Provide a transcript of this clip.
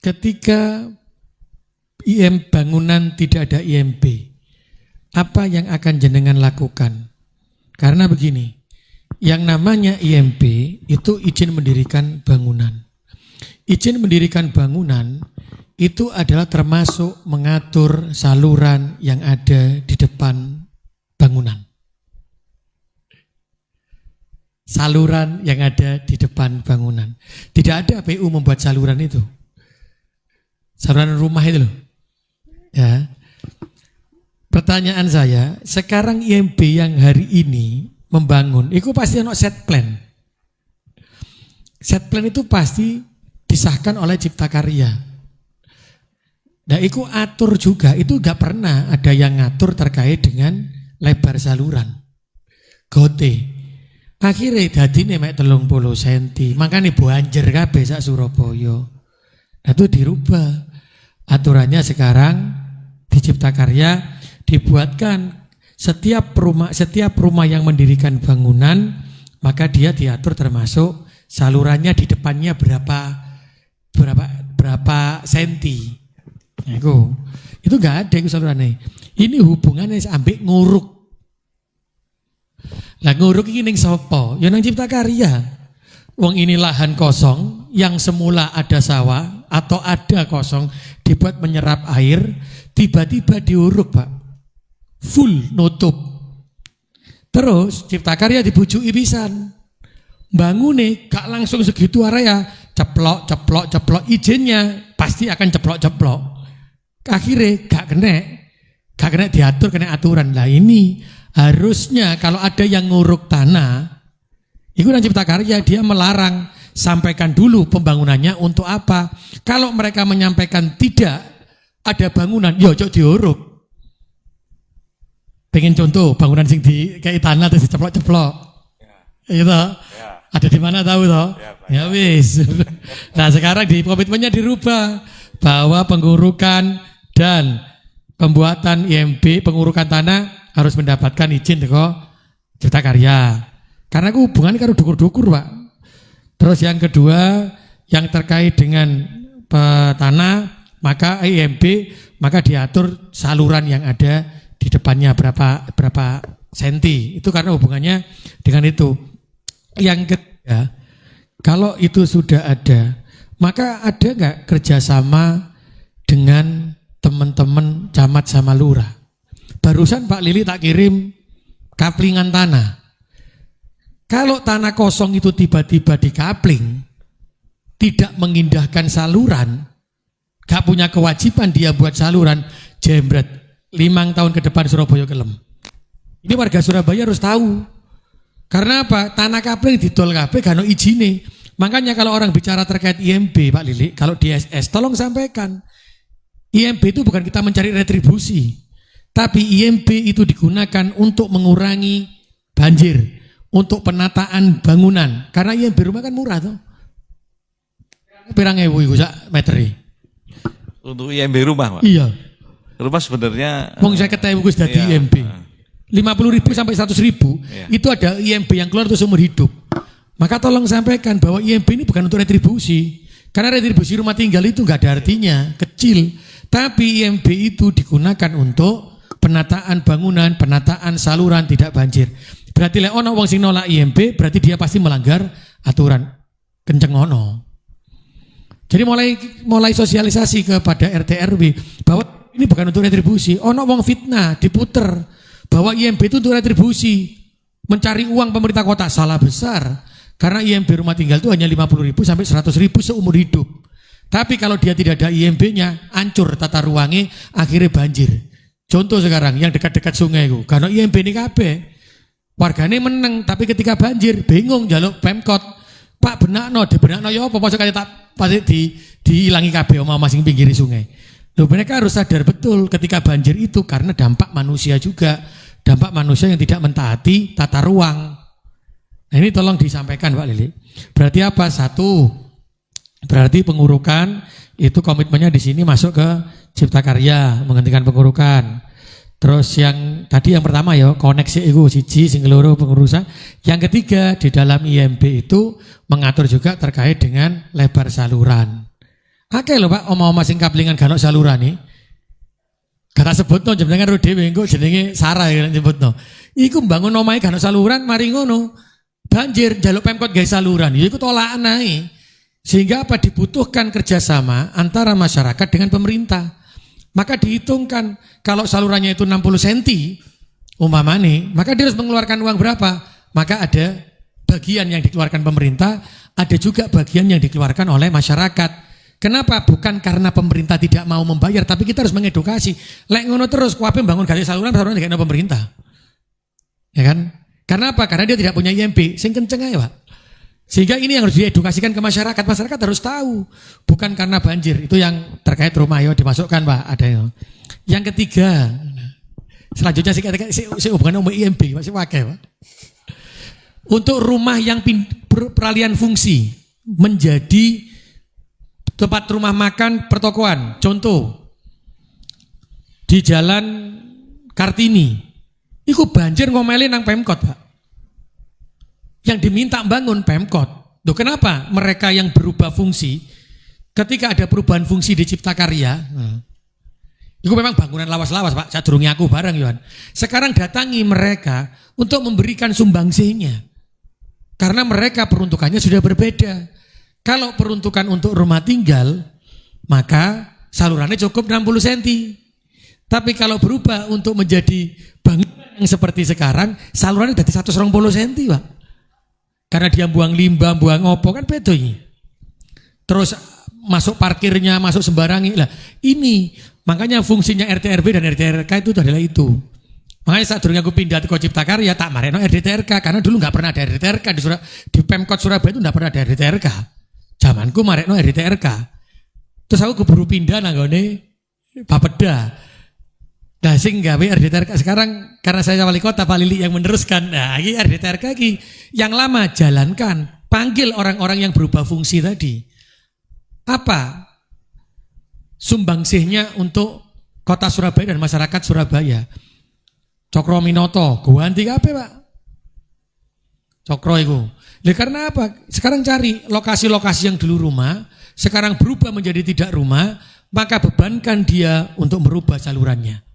ketika bangunan tidak ada IMB, apa yang akan jenengan lakukan? Karena begini, yang namanya IMB itu izin mendirikan bangunan. Izin mendirikan bangunan itu adalah termasuk mengatur saluran yang ada di depan bangunan. Saluran yang ada di depan bangunan. Tidak ada PU membuat saluran itu. Saluran rumah itu loh. Ya. Pertanyaan saya, sekarang IMB yang hari ini membangun, itu pasti ada set plan. Set plan itu pasti disahkan oleh Cipta Karya. Nah, itu atur juga, itu gak pernah ada yang ngatur terkait dengan lebar saluran. Gote. Akhirnya dadine mek 30 cm. Makanya banjir kabeh sak Surabaya. Nah, itu dirubah. Aturannya sekarang di Cipta Karya dibuatkan setiap rumah yang mendirikan bangunan, maka dia diatur termasuk salurannya di depannya berapa senti. Nah, itu enggak ada itu salurannya. Ini hubungannya sampai nguruk. Lah nguruk ini ning sapa? Ya nang Cipta Karya. Wong ini lahan kosong yang semula ada sawah atau ada kosong dibuat menyerap air, tiba-tiba diuruk, Pak. Full nutup. Terus Cipta Karya dibujuki pisan. Bangune gak langsung segitu area, ceplok izinnya pasti akan ceplok. Akhirnya gak kena diatur, kena aturan. Lah ini harusnya kalau ada yang nguruk tanah, itu nang Cipta Karya dia melarang, sampaikan dulu pembangunannya untuk apa. Kalau mereka menyampaikan tidak ada bangunan, ya ojo diuruk. Pengen contoh bangunan sing di kayak tanah terus diceplok-ceplok. Ya. Gitu. Ya. Ada di mana tahu toh? Ya wis. Nah, sekarang di komitmennya dirubah bahwa pengurukan dan pembuatan IMB, pengurukan tanah harus mendapatkan izin teko Cipta Karya. Karena aku hubungannya karo dukur-dukur, Pak. Terus yang kedua, yang terkait dengan tanah, maka IMB maka diatur saluran yang ada di depannya berapa senti. Itu karena hubungannya dengan itu. Yang ketiga, kalau itu sudah ada, maka ada enggak kerjasama dengan teman-teman camat sama lurah? Barusan Pak Lili tak kirim kaplingan tanah. Kalau tanah kosong itu tiba-tiba dikapling, tidak mengindahkan saluran, gak punya kewajiban dia buat saluran, jembret 5 tahun ke depan Surabaya kelem. Ini warga Surabaya harus tahu. Karena apa? Tanah kapling didol kabeh gak ono izine. Makanya kalau orang bicara terkait IMB, Pak Lili, kalau di SS tolong sampaikan. IMB itu bukan kita mencari retribusi, tapi IMB itu digunakan untuk mengurangi banjir, untuk penataan bangunan. Karena IMB rumah kan murah tuh. Pirang ewu iku sak meter. Untuk IMB rumah, Pak? Iya. Rumah sebenarnya wong 50.000 wis dadi IMB. 50.000 sampai 100.000 itu ada IMB yang keluar untuk seumur hidup. Maka tolong sampaikan bahwa IMB ini bukan untuk retribusi. Karena retribusi rumah tinggal itu enggak ada artinya, kecil. Tapi IMB itu digunakan untuk penataan bangunan, penataan saluran tidak banjir. Berarti lek ono wong sing nolak IMB, berarti dia pasti melanggar aturan. Kenceng ono. Jadi mulai sosialisasi kepada RT RW bahwa ini bukan untuk retribusi. Ono wong fitnah diputer bahwa IMB itu untuk retribusi, mencari uang pemerintah kota. Salah besar. Karena IMB rumah tinggal itu hanya 50.000 sampai 100.000 seumur hidup. Tapi kalau dia tidak ada IMB-nya, hancur tata ruangnya, akhirnya banjir. Contoh sekarang yang dekat-dekat sungai itu, karena IMB ini kabeh, warganya menang, tapi ketika banjir bingung jaluk Pemkot. Pak benakno ya apa masuk kaya tak pasti dihilangi kabeh omah masing pinggir sungai. Loh, mereka harus sadar betul ketika banjir itu karena dampak manusia juga, dampak manusia yang tidak mentaati tata ruang. Nah, ini tolong disampaikan Pak Lili. Berarti apa? Satu, berarti pengurukan itu komitmennya di sini masuk ke Cipta Karya, menghentikan pengurukan. Terus yang tadi yang pertama ya koneksi itu siji sing keloro pengurusan. Yang ketiga di dalam IMB itu mengatur juga terkait dengan lebar saluran. Akeh lho Pak, oma-oma sing kaplingan gak ono salurane. Gak tak sebutno jenengan ro dhewe engko jenenge Sarah ya nyebutno. Iku mbangun omahe gak ono saluran mari ngono. Banjir njaluk Pemkot gawe saluran. Ya iku tolakan ae. Sehingga apa dibutuhkan kerjasama antara masyarakat dengan pemerintah. Maka dihitungkan kalau salurannya itu 60 cm umpamane, maka dia harus mengeluarkan uang berapa? Maka ada bagian yang dikeluarkan pemerintah, ada juga bagian yang dikeluarkan oleh masyarakat. Kenapa? Bukan karena pemerintah tidak mau membayar, tapi kita harus mengedukasi. Lek ngono terus, kuape bangun gali saluran dikene pemerintah. Ya kan? Karena apa? Karena dia tidak punya IMB, sing kenceng ae, Pak. Sehingga ini yang harus diedukasikan ke masyarakat. Masyarakat harus tahu, bukan karena banjir. Itu yang terkait rumah ya dimasukkan, Pak. Ada yang. Yang ketiga, selanjutnya si hubungan sama IMB, masih pakai, Pak. Untuk rumah yang peralihan fungsi menjadi tempat rumah makan pertokoan, contoh di Jalan Kartini, itu banjir ngomeli nang Pemkot, Pak. Yang diminta bangun Pemkot. Loh, kenapa? Mereka yang berubah fungsi, ketika ada perubahan fungsi di Cipta Karya, itu memang bangunan lawas-lawas, Pak. Sadurunge aku bareng, Yohan. Sekarang datangi mereka untuk memberikan sumbangsihnya, karena mereka peruntukannya sudah berbeda. Kalau peruntukan untuk rumah tinggal, maka salurannya cukup 60 cm. Tapi kalau berubah untuk menjadi bangunan yang seperti sekarang, salurannya dari 120 cm, Pak. Karena dia buang limbah, buang opo, kan beda ini. Terus masuk parkirnya, masuk sembarangi. Lah, ini makanya fungsinya RT/RW dan RT/RK itu adalah itu. Makanya saat dulu aku pindah ke Cipta Karya, tak mareno RT/RK, karena dulu nggak pernah ada RT/RK di Pemkot Surabaya itu nggak pernah ada RT/RK. Zamanku marekno RT/RK. Terus aku keburu pindah nanggone Bapeda. Nah sing gawe RT/RK sekarang karena saya wali kota Pak Lili yang meneruskan. Nah, ini RT/RK iki yang lama jalankan, panggil orang-orang yang berubah fungsi tadi. Apa sumbangsihnya untuk kota Surabaya dan masyarakat Surabaya? Cokro Minoto, ganti kabeh, Pak. Cokro itu. Nah, karena apa? Sekarang cari lokasi-lokasi yang dulu rumah, sekarang berubah menjadi tidak rumah, maka bebankan dia untuk merubah salurannya.